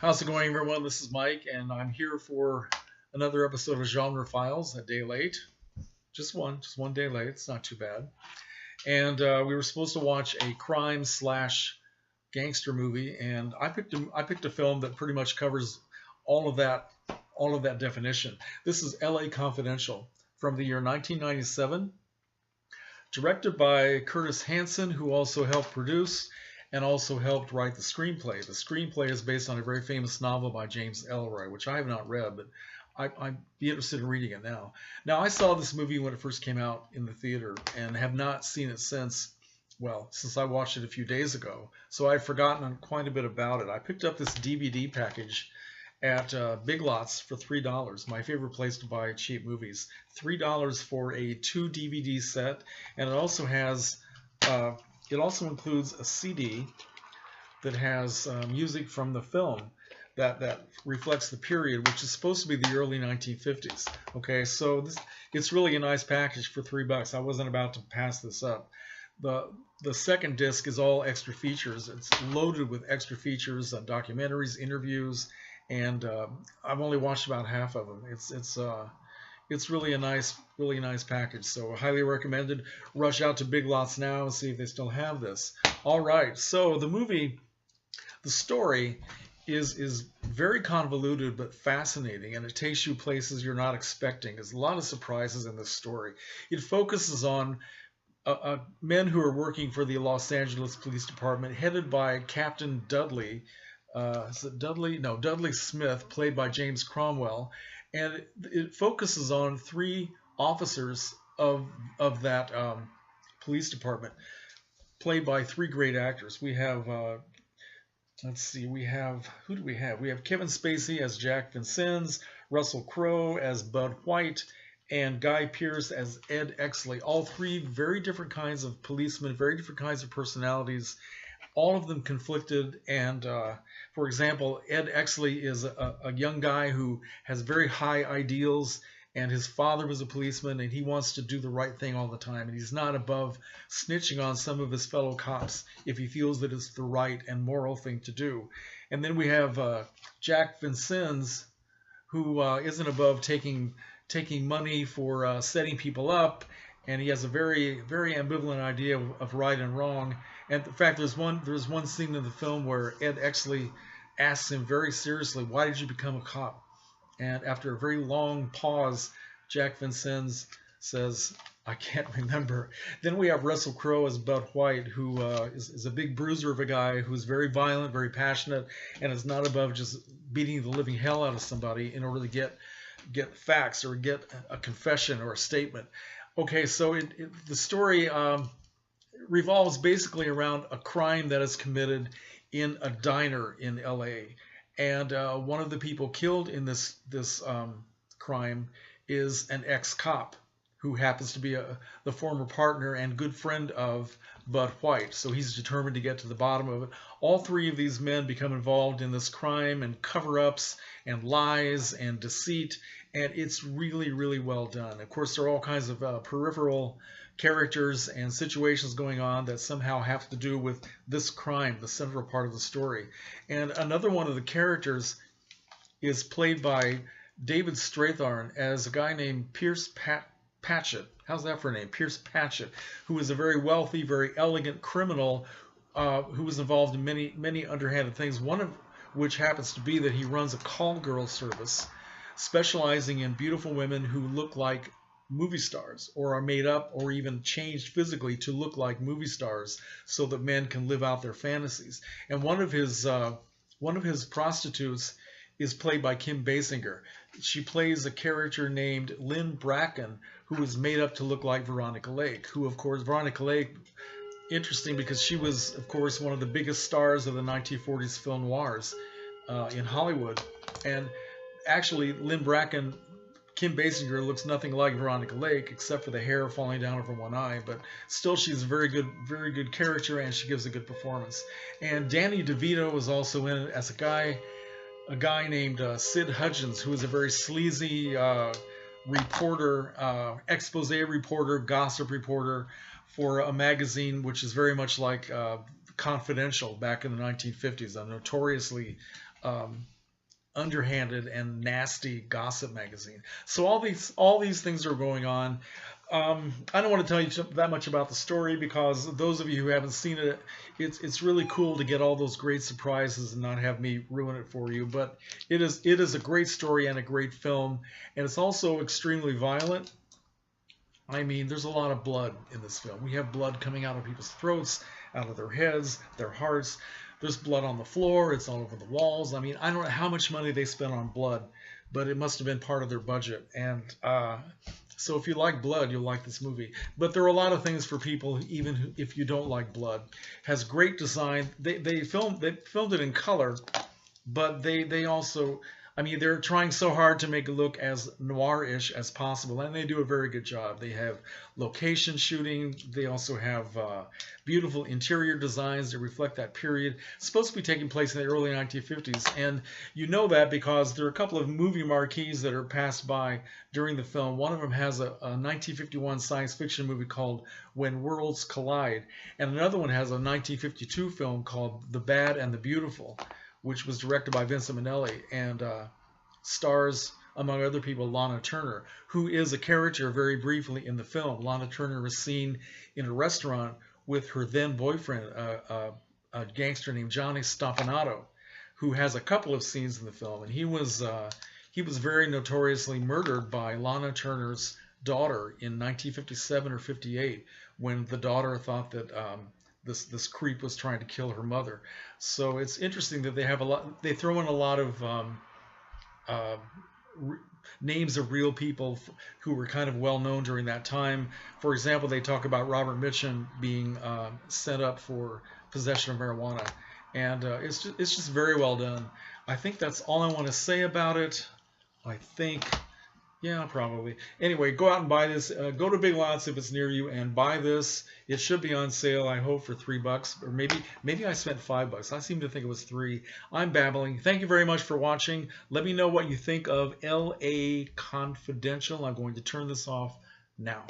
How's it going, everyone? This is Mike, and I'm here for another episode of Genre Files. A day late, just one day late. It's not too bad. And we were supposed to watch a crime slash gangster movie, and I picked a film that pretty much covers all of that all of that definition. This is L.A. Confidential from the year 1997, directed by Curtis Hanson, who also helped produce and also helped write the screenplay. The screenplay is based on a very famous novel by James Ellroy, which I have not read, but I'd be interested in reading it now. Now, I saw this movie when it first came out in the theater and have not seen it since, well, since I watched it a few days ago. So I've forgotten quite a bit about it. I picked up this DVD package at Big Lots for $3. My favorite place to buy cheap movies. $3 for a 2 DVD set, and it also has it also includes a CD that has music from the film that reflects the period, which is supposed to be the early 1950s. Okay, so it's really a nice package for $3. I wasn't about to pass this up. The second disc is all extra features. It's loaded with extra features, documentaries, interviews, and I've only watched about half of them. It's really a really nice package. So highly recommended. Rush out to Big Lots now and see if they still have this. All right. So the story is very convoluted but fascinating, and it takes you places you're not expecting. There's a lot of surprises in this story. It focuses on men who are working for the Los Angeles Police Department, headed by Captain Dudley. Is it Dudley? No, Dudley Smith, played by James Cromwell. And it focuses on 3 officers of that police department, played by 3 great actors. We have, let's see, who do we have? We have Kevin Spacey as Jack Vincennes, Russell Crowe as Bud White, and Guy Pearce as Ed Exley. All 3 very different kinds of policemen, very different kinds of personalities, all of them conflicted. And for example, Ed Exley is a young guy who has very high ideals, and his father was a policeman, and he wants to do the right thing all the time, and he's not above snitching on some of his fellow cops if he feels that it's the right and moral thing to do. And then we have Jack Vincennes, who isn't above taking money for setting people up, and he has a very ambivalent idea of right and wrong. And in fact, there's one scene in the film where Ed Exley asks him very seriously, "Why did you become a cop?" And after a very long pause, Jack Vincennes says, "I can't remember." Then we have Russell Crowe as Bud White, who is a big bruiser of a guy who's very violent, very passionate, and is not above just beating the living hell out of somebody in order to get facts or get a confession or a statement. Okay, so the story revolves basically around a crime that is committed in a diner in LA, and one of the people killed in this crime is an ex-cop who happens to be the former partner and good friend of Bud White. So he's determined to get to the bottom of it. All 3 of these men become involved in this crime and cover-ups and lies and deceit, and it's really well done. Of course, there are all kinds of peripheral characters and situations going on that somehow have to do with this crime, the central part of the story. And another one of the characters is played by David Strathairn as a guy named Pierce Patchett. How's that for a name? Pierce Patchett, who is a very wealthy, very elegant criminal who was involved in many underhanded things, one of which happens to be that he runs a call girl service specializing in beautiful women who look like movie stars or are made up or even changed physically to look like movie stars so that men can live out their fantasies. And one of his prostitutes is played by Kim Basinger. She plays a character named Lynn Bracken, who is made up to look like Veronica Lake, who, of course, Veronica Lake, interesting because she was, of course, one of the biggest stars of the 1940s film noirs in Hollywood. And actually, Lynn Bracken, Kim Basinger, looks nothing like Veronica Lake except for the hair falling down over one eye, but still she's a very good character, and she gives a good performance. And Danny DeVito is also in it as a guy named Sid Hudgens, who is a very sleazy reporter, expose reporter, gossip reporter for a magazine which is very much like Confidential back in the 1950s, a notoriously underhanded and nasty gossip magazine. So all these things are going on. I don't want to tell you that much about the story because those of you who haven't seen it, it's really cool to get all those great surprises and not have me ruin it for you. But it is a great story and a great film, and it's also extremely violent. I mean, there's a lot of blood in this film. We have blood coming out of people's throats, out of their heads, their hearts. There's blood on the floor. It's all over the walls. I mean, I don't know how much money they spent on blood, but it must have been part of their budget. And so if you like blood, you'll like this movie. But there are a lot of things for people, even if you don't like blood. It has great design. They filmed it in color, but they also, I mean, they're trying so hard to make it look as noir-ish as possible, and they do a very good job. They have location shooting. They also have beautiful interior designs that reflect that period. It's supposed to be taking place in the early 1950s, and you know that because there are a couple of movie marquees that are passed by during the film. One of them has a 1951 science fiction movie called When Worlds Collide, and another one has a 1952 film called The Bad and the Beautiful, which was directed by Vincent Minnelli and stars, among other people, Lana Turner, who is a character very briefly in the film. Lana Turner was seen in a restaurant with her then boyfriend, a gangster named Johnny Stompanato, who has a couple of scenes in the film, and he was very notoriously murdered by Lana Turner's daughter in 1957 or 58, when the daughter thought that this creep was trying to kill her mother. So it's interesting that they throw in a lot of names of real people who were kind of well known during that time. For example, they talk about Robert Mitchum being set up for possession of marijuana, and it's just very well done. I think that's all I want to say about it. I think. Yeah, probably. Anyway, go out and buy this. Go to Big Lots if it's near you and buy this. It should be on sale, I hope, for $3, or maybe I spent $5. I seem to think it was $3. I'm babbling. Thank you very much for watching. Let me know what you think of L.A. Confidential. I'm going to turn this off now.